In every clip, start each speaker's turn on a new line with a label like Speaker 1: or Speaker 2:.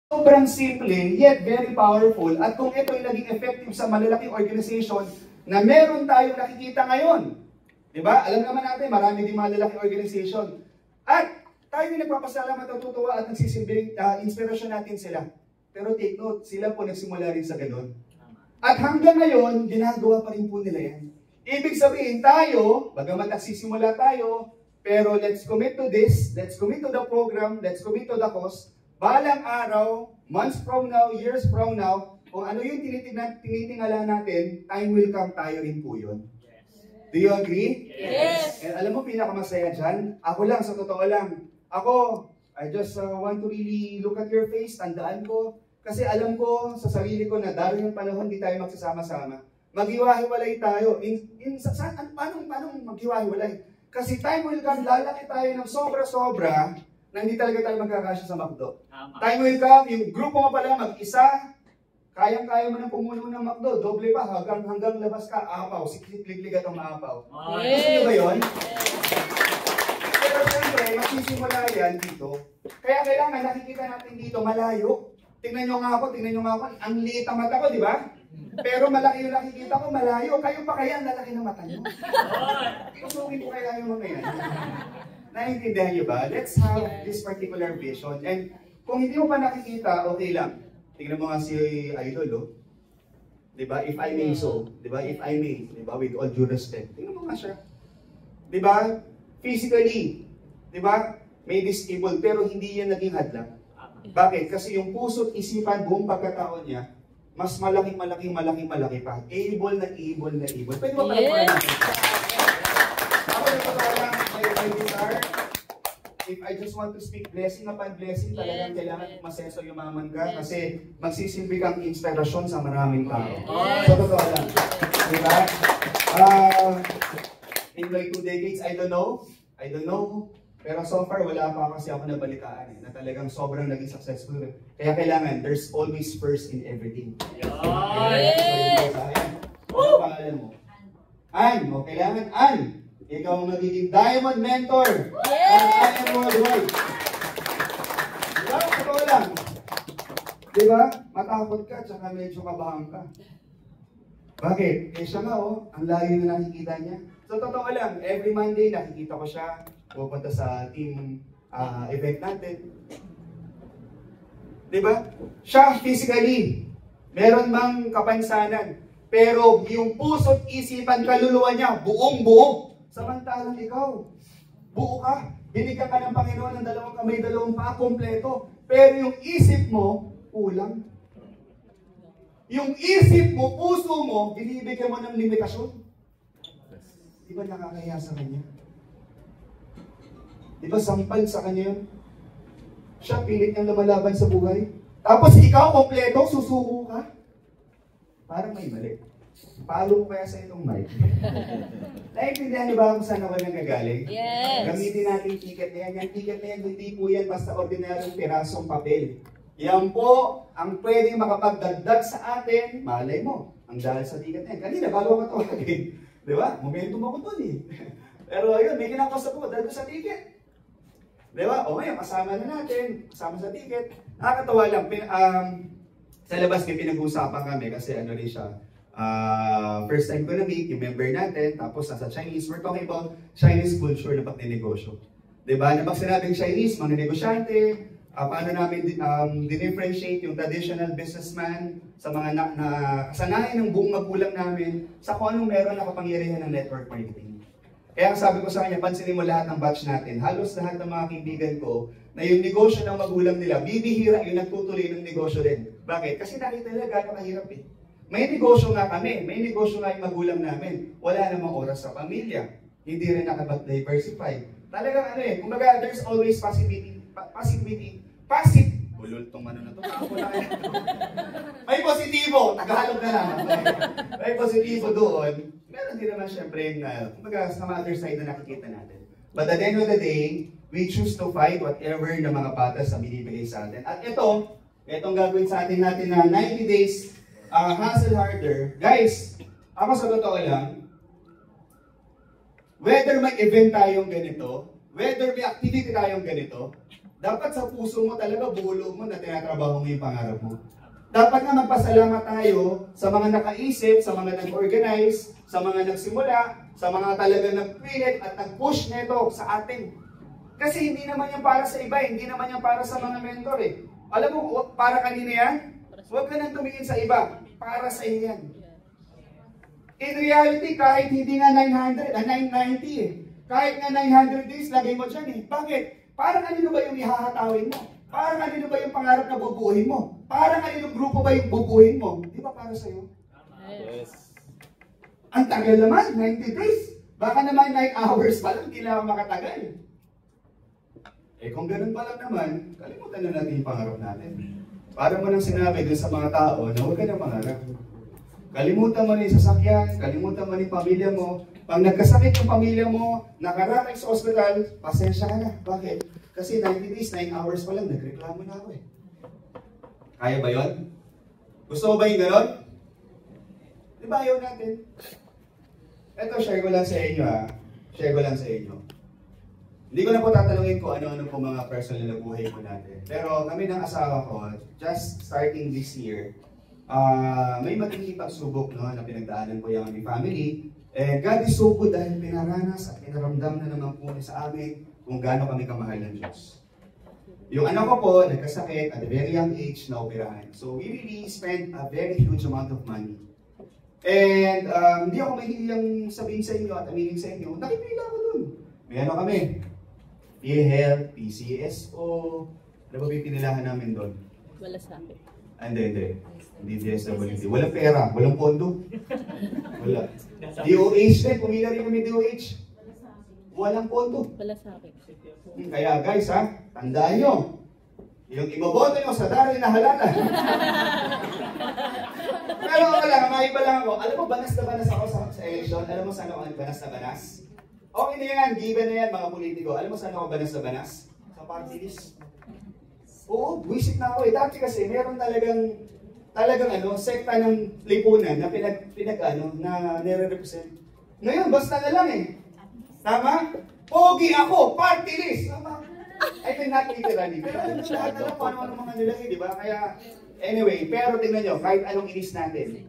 Speaker 1: Sobrang simple, yet very powerful. At kung ito ay naging effective sa malalaking organization na meron tayong nakikita ngayon, di ba? Alam naman natin, marami din malalaking organization. At tayo din nagpapasalamat, natutuwa at nagsisilbing inspirasyon natin sila. Pero take note, sila po nagsimula rin sa ganun. At hanggang ngayon, ginagawa pa rin po nila yan. Ibig sabihin tayo, bagamat nagsisimula tayo, pero let's commit to this, let's commit to the program, let's commit to the cause. Balang araw, months from now, years from now, kung ano yung tinitingala natin, time will come, tayo rin po yun. Do you agree?
Speaker 2: Yes!
Speaker 1: And alam mo, pinakamasaya dyan, ako lang, sa totoo lang, ako, I just want to really look at your face, tandaan ko, kasi alam ko sa sarili ko na dahil yung panahon, di tayo magsasama-sama. Maghiwa-hiwalay tayo. Paano maghiwa-hiwalay? Kasi time will come, lalaki tayo ng sobra-sobra, na hindi talaga tayo magkakasya sa McDo. Time will come, yung grupo mo pala mag-isa, kayang-kaya mo ng pumuno ng McDo, doble pa, hanggang labas ka, apaw, siklik-liklig at umaapaw. Gusto nyo ba yun? Pero siyempre, magsisimula yan dito. Kaya kailangan nakikita natin dito, malayo. Tingnan nyo nga ako, ang liit ang mata ko, di ba? Pero malaki yung nakikita ko, malayo. Kayo pa kaya ang lalaki ng mata nyo? Kusugin ko kaya yung mga yan. Naiintindihan nyo ba? Let's have this particular vision. And kung hindi mo pa nakikita, okay lang. Tingnan mo nga si Idol, oh. Diba? If I may so. Diba? If I may. Diba? With all due respect. Tingnan mo nga siya. Diba? Physically. Diba? May disabled, pero hindi yan naging hadlang. Bakit? Kasi yung puso't isipan, buong pagkataon niya, mas malaki pa. Able na able. Pwede ba pala natin? Ako na pala my desire, if I just want to speak blessing upon blessing, talagang kailangan maseso yumaman ka kasi magsisilbi kang inspirasyon sa maraming tao. So, totoo lang. Diba? In my 2 decades, I don't know. Pero so far, wala pa kasi ako nabalikaan na talagang sobrang naging successful. Kaya kailangan, there's always first in everything. Ano pangalan mo? Ann. O, kailangan Ann. Ikaw ang magiging diamond mentor. Yes! Ang worldwide. Diba? Totoo lang. Diba? Matakot ka, tsaka medyo kabahan ka. Bakit? Eh siya nga, oh, ang layo na nakikita niya. So, totoo lang, every Monday nakikita ko siya, pupunta sa team event natin. Diba? Siya physically, meron mang kapansanan, pero yung puso't isipan, kaluluwa niya, buong-buo. Samantalang ikaw, buo ka, binigyan ka ng Panginoon ng 2 kamay, 2 paa, kompleto. Pero yung isip mo, kulang. Yung isip mo, puso mo, binibigyan mo ng limitasyon. Di ba nakakahiya sa kanya? Di ba sampal sa kanya yun? Siya, pilit niyang lumalaban sa buhay. Tapos ikaw, kompleto, susuko ka. Parang may mali. Palo ko kaya sa itong mic. Naiintindihan niyo ba kung saan ako nanggagaling?
Speaker 2: Yes!
Speaker 1: Gamitin natin yung ticket na yan. Yung ticket na yan, hindi po yan basta ordinaryong pirasong papel. Yan po ang pwedeng makapagdagdag sa atin, malay mo, ang dahil sa ticket na yan. Kanina, bago ako tawagin. Di ba? Momentum ako dun eh. Pero ayun, may kinakos ako, dahil sa ticket. Di ba? O ngayon, kasama na natin. Kasama sa ticket. Nakakatawa lang. Sa labas may pinag-uusapan kami kasi ano rin siya. First time ko na-meet yung member natin. Tapos nasa Chinese. We're talking about Chinese culture na pag-ninegosyo. Diba? Na pag sinabing Chinese, mga negosyante, paano namin dinifferentiate yung traditional businessman sa mga kasanayan ng buong magulang namin sa kung anong meron na kapangyarihan ng network marketing. Kaya ang sabi ko sa kanya, pansinin mo lahat ng batch natin. Halos lahat ng mga kaibigan ko na yung negosyo ng magulang nila, bibihira yung nagtutuloy ng negosyo din. Bakit? Kasi nakita nila gano'ng kahirap eh. May negosyo nga kami, may negosyo nga yung magulang namin. Wala namang oras sa pamilya. Hindi rin nakapag-diversify. Talagang ano eh, kumbaga there's always bulol tong ano na to. May positibo, Tagalog na lang. May positibo doon. Meron din naman syempre yung, kumbaga sa other side na nakikita natin. But at the end of the day, we choose to fight whatever na mga patas na binibigay sa atin. At itong gagawin sa atin natin na 90 days hustle harder. Guys, ako sa totoo lang, whether may event tayong ganito, whether may activity tayong ganito, Dapat sa puso mo talaga, bulo mo na tinatrabaho mo yung pangarap mo. Dapat nga magpasalamat tayo sa mga nakaisip, sa mga nag-organize, sa mga nagsimula, sa mga talaga nagpilit at nag-push nito sa atin. Kasi hindi naman yan para sa iba, hindi naman yan para sa mga mentor eh. Alam mo, para kanina yan? Huwag ka nang tumingin sa iba, para sa iyo yan. In reality, kahit hindi nga 990 eh. Kahit nga 900 days, lagay mo dyan eh. Bakit? Para kanino ba yung ihahatawin mo? Para kanino ba yung pangarap na bubuuhin mo? Para kanino grupo ba yung bubuuhin mo? Di ba para sa'yo?
Speaker 2: Yes.
Speaker 1: Ang tagal naman, 90 days. Baka naman 9 hours pa lang, kailangan makatagal. Eh kung ganun pa lang naman, kalimutan na natin yung pangarap natin. Para mo nang sinabi dun sa mga tao na huwag ka na pangarap. Kalimutan mo na yung sasakyan, kalimutan mo na yung pamilya mo. Pag nagkasakit yung pamilya mo, nakarating sa ospital, pasensya ka na. Bakit? Kasi 90 days, 9 hours pa lang, nagreklamo na ako eh. Kaya ba yun? Gusto mo ba yung gano'n? Di ba ayaw natin? Ito, share ko lang sa inyo ha. Share ko lang sa inyo. Hindi ko na po tatanungin kung ano-ano po mga personal na buhay po natin. Pero kami ng asawa ko, just starting this year, may matinding pagsubok no, na pinagdaanan ko yung aming family. And God is so good dahil pinaranas at pinaramdam na naman po sa amin kung gaano kami kamahal ng Diyos. Yung anak ko po, nagkasakit at a very young age na operahan. So we really spent a very huge amount of money. And hindi ako mahihiyang sabihin sa inyo at aminin sa inyo, nakipila ako dun. May ano kami, PhilHealth, PCSO, ano ba yung pinilahan namin doon?
Speaker 2: Wala sa akin.
Speaker 1: Hindi. Hindi DSWD. Walang pera, walang pondo. Wala. DOH din, pumila rin kami DOH. Walang pondo.
Speaker 2: Wala sa akin.
Speaker 1: Kaya guys ha, tandaan nyo, yung iboboto nyo sa darating na halala. Pero wala, maiba lang ako. Alam mo, banas na banas ako sa election. Alam mo saan ako banas na banas? Okay na yan, given na yan mga politiko. Alam mo saan ako banas na banas? Sa party list. Oo, buwisit na ako eh. Dati kasi meron talagang sekta ng lipunan na na nire-represent. Ngayon, basta na lang eh. Tama? Pogi ako, party list. Tama? I mean, not literally. Pero alam mo, lahat na lang paano mga nilagay, di ba? Kaya, anyway, pero tingnan nyo, kahit anong inis natin,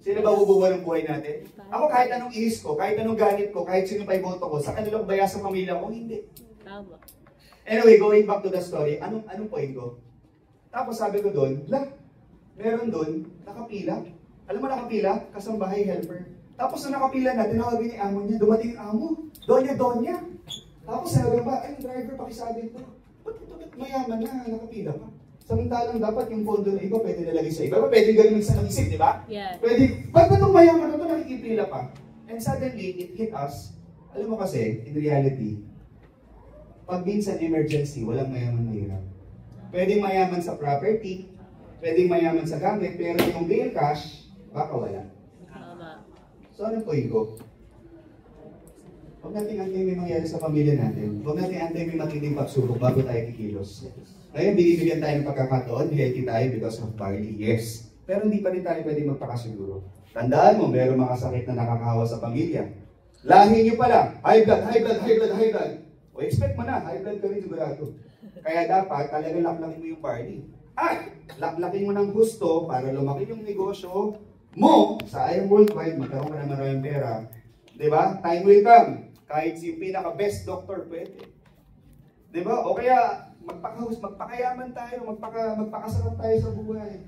Speaker 1: sino ba bubuwa ng buhay natin? Ako kahit anong inis ko, kahit anong galit ko, kahit sino pa iboto ko, sa kanilang baya sa pamilya ko, hindi.
Speaker 2: Tama.
Speaker 1: Anyway, going back to the story, anong point ko? Tapos sabi ko doon, meron doon, nakapila. Alam mo nakapila? Kasambahay helper. Tapos na nakapila na, tinawagin ni amo niya, dumating yung amo. Donya. Tapos sabi ba, ay driver, pakisabi ko, ba't mayaman na, nakapila pa? Samantalang dapat yung pondo na iba pwede nalagay sa iba. Pwede ganun sa isip, di ba?
Speaker 2: Yeah.
Speaker 1: Pwede, ba't itong mayaman na ito nakikipila pa? And suddenly, it hit us. Alam mo kasi, in reality, pag minsan emergency, walang mayaman mahirap. Pwedeng mayaman sa property, pwedeng mayaman sa gamit, pero yung real cash, baka wala.
Speaker 2: Tama.
Speaker 1: So anong point ko? Huwag natin antay may mangyari sa pamilya natin. Huwag natin antay may matinding pagsubok bago tayo kikilos. Ngayon, bigyan tayo ng pagkakataon, healthy tayo because of barley, yes. Pero hindi pa rin tayo pwede magpakasiguro. Tandaan mo, meron mga sakit na nakakahawa sa pamilya. Lahi nyo pala, high blood. O expect mo na, high blood ka rin sigurado. Kaya dapat talagang laklakin mo yung barley. At laklakin mo ng gusto para lumaki yung negosyo mo sa IM Worldwide, magkaroon ka na maraming pera. Diba? Time will come. Kahit si pinaka-best doctor, pwede. Diba? O kaya, magpakayaman tayo, magpakasarap tayo sa buhay.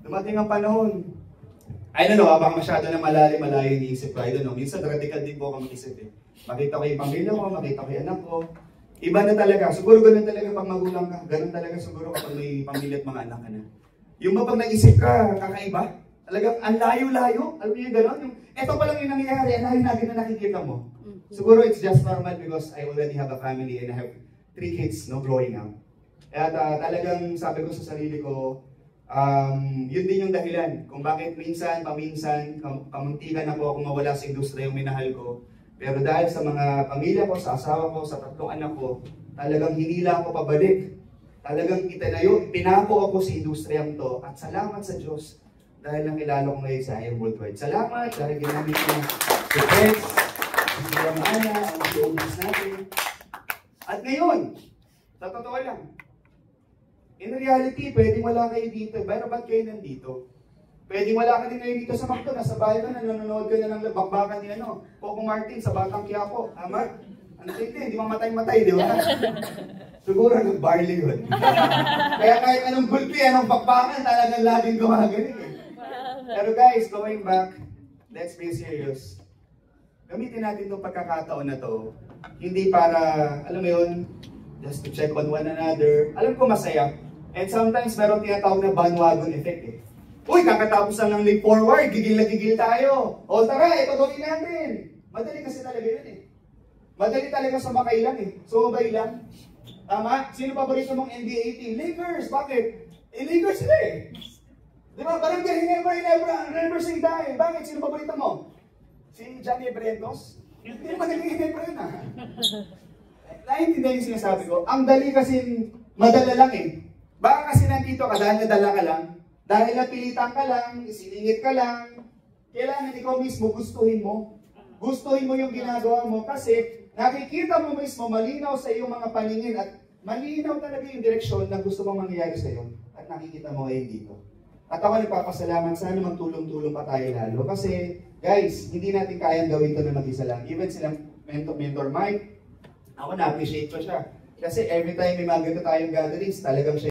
Speaker 1: Dumating ang panahon. I don't know, baka masyado na malayo yung iisip ko. I don't know, minsan radical din po ako mag-isip eh. Makita ko yung pamilya ko, makita ko yung anak ko. Iba na talaga. Siguro ganun talaga pag magulang ka. Ganun talaga siguro kapag may pamilya at mga anak ka na. Yung ba pag naisip ka, kakaiba? Talagang ang layo-layo. Alam niyo yung gano'n? Eto pa lang yung nangyayari, ang layo natin na nakikita mo. Siguro it's just normal because I already have a family and I have 3 kids growing up. At talagang sabi ko sa sarili ko, yun din yung dahilan kung bakit paminsan, kamuntikan ako kung mawala sa industriya yung minahal ko. Pero dahil sa mga pamilya ko, sa asawa ko, sa 3 anak ko, talagang hinila ako pabalik. Talagang itinayo, pinako ako sa industriyang to. At salamat sa Diyos dahil nakilala ko ngayon sa IM Worldwide. Salamat dahil ginamit ko si Pets, si Ana, ang showbiz natin. At ngayon, Sa totoo lang. In reality, pwedeng wala kayo dito. Pero ba't kayo nandito? Pwedeng wala ka din ngayon dito sa McDo. Nasa bahay ka na, nanonood ka na ng bakbakan ni Coco Martin sa Batang Quiapo. Tama? Ano hindi mamatay-matay, di ba? Siguro nag-barley yun. Kaya kahit anong gulpi, anong bakbakan, talagang laging gumagaling. Pero guys, going back, let's be serious. Gamitin natin itong pagkakataon na to, hindi para, alam mo yun, just to check on one another. Alam ko masaya. And sometimes meron tinatawag na bandwagon effect eh. Uy, kakatapos lang ng leap forward, gigil na gigil tayo. O tara, ito gawin natin. Madali kasi talaga yun eh. Madali talaga sumakay lang eh. Sumabay lang. Tama? Sino paborito mong NBA team? Lakers. Bakit? Lakers sila eh. Di ba? Parang never say die. Bakit? Sino paborito mo? Si Johnny Brentos? Hindi naman naging Hinebra yun ah. Naintindihan yung sinasabi ko. Ang dali kasing madala lang eh. Baka kasi nandito ka dahil nadala ka lang. Dahil napilitan ka lang, isiningit ka lang. Kailangan ikaw mismo gustuhin mo. Gustuhin mo yung ginagawa mo kasi nakikita mo mismo malinaw sa iyong mga paningin at malinaw talaga yung direksyon na gusto mong mangyayari sa iyo at nakikita mo ngayon dito. At ako nagpapasalamat, sana magtulong-tulong pa tayo lalo. Kasi, guys, hindi natin kayang gawin ito na mag-isa lang. Even silang mentor Mike, ako na-appreciate ko siya. Kasi every time may mga ganito tayong gatherings, talagang siya